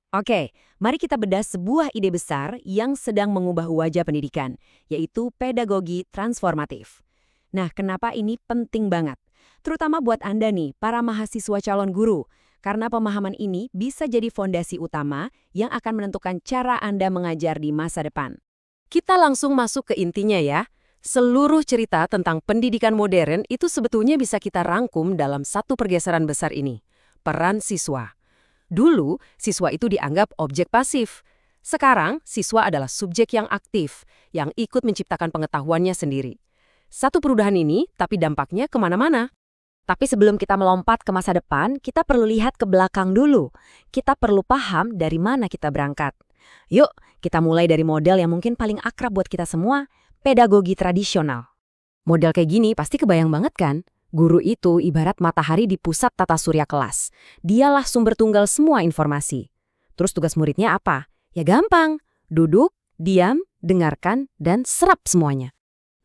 Oke, mari kita bedah sebuah ide besar yang sedang mengubah wajah pendidikan, yaitu pedagogi transformatif. Nah, kenapa ini penting banget? Terutama buat Anda nih, para mahasiswa calon guru, karena pemahaman ini bisa jadi fondasi utama yang akan menentukan cara Anda mengajar di masa depan. Kita langsung masuk ke intinya ya. Seluruh cerita tentang pendidikan modern itu sebetulnya bisa kita rangkum dalam satu pergeseran besar ini. Peran siswa. Dulu, siswa itu dianggap objek pasif. Sekarang, siswa adalah subjek yang aktif, yang ikut menciptakan pengetahuannya sendiri. Satu perubahan ini, tapi dampaknya kemana-mana. Tapi sebelum kita melompat ke masa depan, kita perlu lihat ke belakang dulu. Kita perlu paham dari mana kita berangkat. Yuk, kita mulai dari model yang mungkin paling akrab buat kita semua, pedagogi tradisional. Model kayak gini pasti kebayang banget kan? Guru itu ibarat matahari di pusat tata surya kelas. Dialah sumber tunggal semua informasi. Terus tugas muridnya apa? Ya gampang, duduk, diam, dengarkan, dan serap semuanya.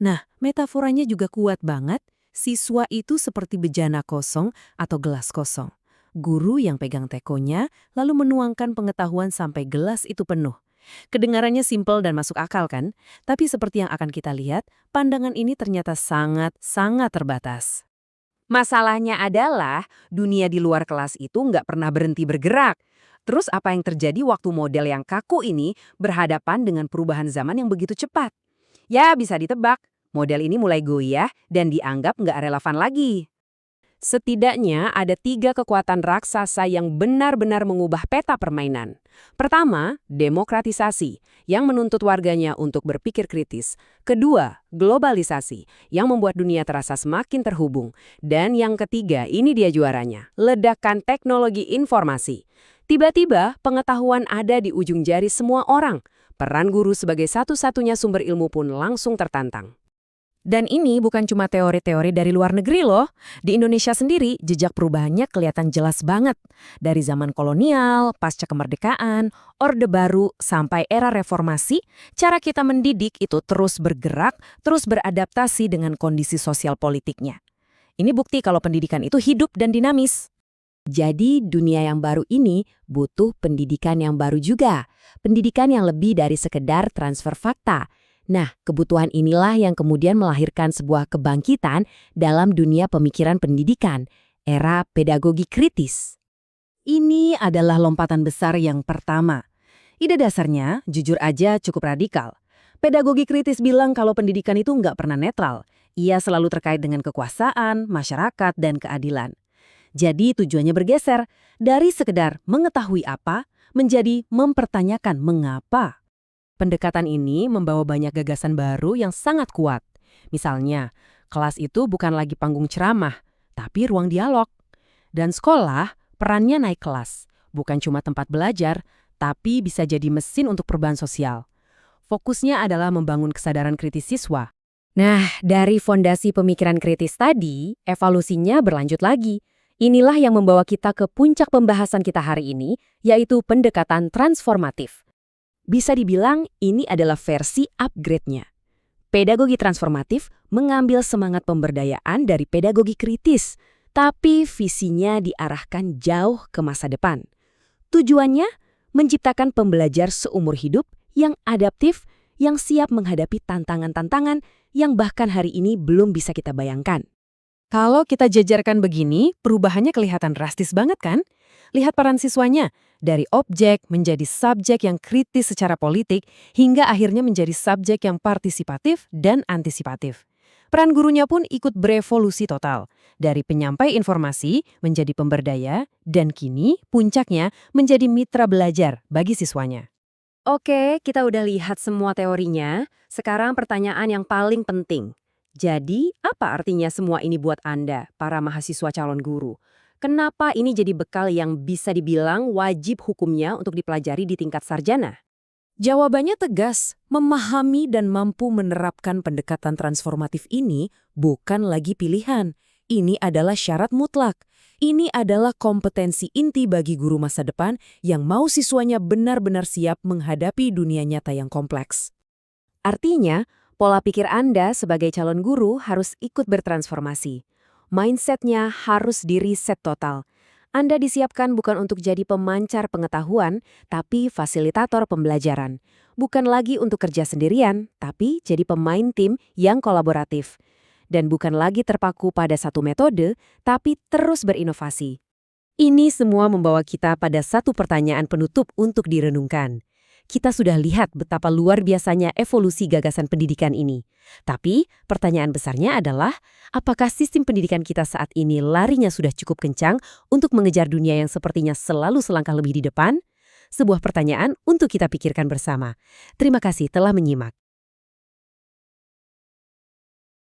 Nah, metaforanya juga kuat banget. Siswa itu seperti bejana kosong atau gelas kosong. Guru yang pegang tekonya, lalu menuangkan pengetahuan sampai gelas itu penuh. Kedengarannya simpel dan masuk akal kan? Tapi seperti yang akan kita lihat, pandangan ini ternyata sangat terbatas. Masalahnya adalah dunia di luar kelas itu nggak pernah berhenti bergerak. Terus apa yang terjadi waktu model yang kaku ini berhadapan dengan perubahan zaman yang begitu cepat? Ya bisa ditebak, model ini mulai goyah dan dianggap nggak relevan lagi. Setidaknya ada 3 kekuatan raksasa yang benar-benar mengubah peta permainan. Pertama, demokratisasi, yang menuntut warganya untuk berpikir kritis. Kedua, globalisasi, yang membuat dunia terasa semakin terhubung. Dan yang ketiga, ini dia juaranya, ledakan teknologi informasi. Tiba-tiba, pengetahuan ada di ujung jari semua orang. Peran guru sebagai satu-satunya sumber ilmu pun langsung tertantang. Dan ini bukan cuma teori-teori dari luar negeri loh. Di Indonesia sendiri, jejak perubahannya kelihatan jelas banget. Dari zaman kolonial, pasca kemerdekaan, Orde Baru, sampai era reformasi, cara kita mendidik itu terus bergerak, terus beradaptasi dengan kondisi sosial politiknya. Ini bukti kalau pendidikan itu hidup dan dinamis. Jadi dunia yang baru ini butuh pendidikan yang baru juga. Pendidikan yang lebih dari sekedar transfer fakta. Nah, kebutuhan inilah yang kemudian melahirkan sebuah kebangkitan dalam dunia pemikiran pendidikan, era pedagogi kritis. Ini adalah lompatan besar yang pertama. Ide dasarnya, jujur aja, cukup radikal. Pedagogi kritis bilang kalau pendidikan itu nggak pernah netral. Ia selalu terkait dengan kekuasaan, masyarakat, dan keadilan. Jadi tujuannya bergeser dari sekedar mengetahui apa menjadi mempertanyakan mengapa. Pendekatan ini membawa banyak gagasan baru yang sangat kuat. Misalnya, kelas itu bukan lagi panggung ceramah, tapi ruang dialog. Dan sekolah perannya naik kelas, bukan cuma tempat belajar, tapi bisa jadi mesin untuk perubahan sosial. Fokusnya adalah membangun kesadaran kritis siswa. Nah, dari fondasi pemikiran kritis tadi, evolusinya berlanjut lagi. Inilah yang membawa kita ke puncak pembahasan kita hari ini, yaitu pendekatan transformatif. Bisa dibilang ini adalah versi upgrade-nya. Pedagogi transformatif mengambil semangat pemberdayaan dari pedagogi kritis, tapi visinya diarahkan jauh ke masa depan. Tujuannya menciptakan pembelajar seumur hidup yang adaptif, yang siap menghadapi tantangan-tantangan yang bahkan hari ini belum bisa kita bayangkan. Kalau kita jajarkan begini, perubahannya kelihatan drastis banget kan? Lihat peran siswanya, dari objek menjadi subjek yang kritis secara politik, hingga akhirnya menjadi subjek yang partisipatif dan antisipatif. Peran gurunya pun ikut berevolusi total, dari penyampai informasi menjadi pemberdaya, dan kini puncaknya menjadi mitra belajar bagi siswanya. Oke, kita udah lihat semua teorinya. Sekarang pertanyaan yang paling penting. Jadi, apa artinya semua ini buat Anda, para mahasiswa calon guru? Kenapa ini jadi bekal yang bisa dibilang wajib hukumnya untuk dipelajari di tingkat sarjana? Jawabannya tegas, memahami dan mampu menerapkan pendekatan transformatif ini bukan lagi pilihan. Ini adalah syarat mutlak. Ini adalah kompetensi inti bagi guru masa depan yang mau siswanya benar-benar siap menghadapi dunia nyata yang kompleks. Artinya, pola pikir Anda sebagai calon guru harus ikut bertransformasi. Mindsetnya harus di-reset total. Anda disiapkan bukan untuk jadi pemancar pengetahuan, tapi fasilitator pembelajaran. Bukan lagi untuk kerja sendirian, tapi jadi pemain tim yang kolaboratif. Dan bukan lagi terpaku pada satu metode, tapi terus berinovasi. Ini semua membawa kita pada satu pertanyaan penutup untuk direnungkan. Kita sudah lihat betapa luar biasanya evolusi gagasan pendidikan ini. Tapi, pertanyaan besarnya adalah, apakah sistem pendidikan kita saat ini larinya sudah cukup kencang untuk mengejar dunia yang sepertinya selalu selangkah lebih di depan? Sebuah pertanyaan untuk kita pikirkan bersama. Terima kasih telah menyimak.